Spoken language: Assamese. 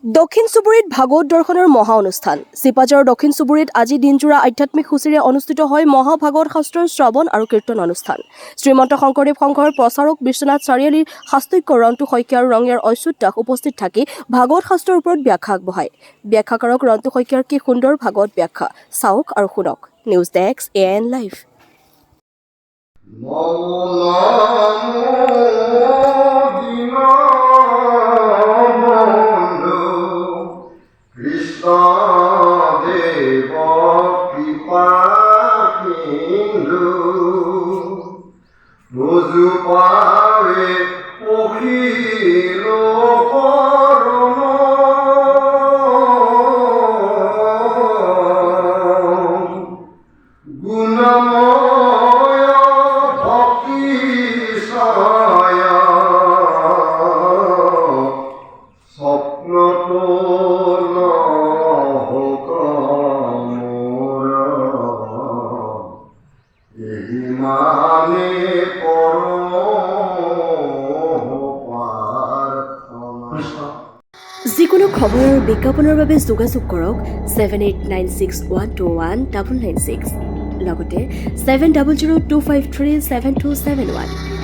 দক্ষিণ চুবুৰীত ভাগৱত দৰ্শনৰ মহা অনুষ্ঠান। চিপাঝাৰৰ দক্ষিণ চুবুৰীত আজি দিনজোৰা আধ্যাত্মিক সূচীৰে অনুষ্ঠিত হয় মহাভাগৱত শাস্ত্ৰৰ শ্ৰৱণ আৰু কীৰ্তন অনুষ্ঠান। শ্ৰীমন্ত শংকৰদেৱ সংঘৰ প্ৰচাৰক বিশ্বনাথ চাৰিআলিৰ শাস্ত্ৰজ্ঞ ৰন্তু শইকীয়া আৰু ৰঙিয়াৰ অচ্যুত দাস উপস্থিত থাকি ভাগৱত শাস্ত্ৰৰ ওপৰত ব্যাখ্যা আগবঢ়ায়। ব্যাখ্যাকাৰক ৰন্তু শইকীয়াৰ কি সুন্দৰ ভাগৱত ব্যাখ্যা, চাওক আৰু শুনক। News desk AN live. যিকোনো খবৰ আৰু বিজ্ঞাপনৰ বাবে যোগাযোগ কৰক 7896121996 লগতে 7002537271।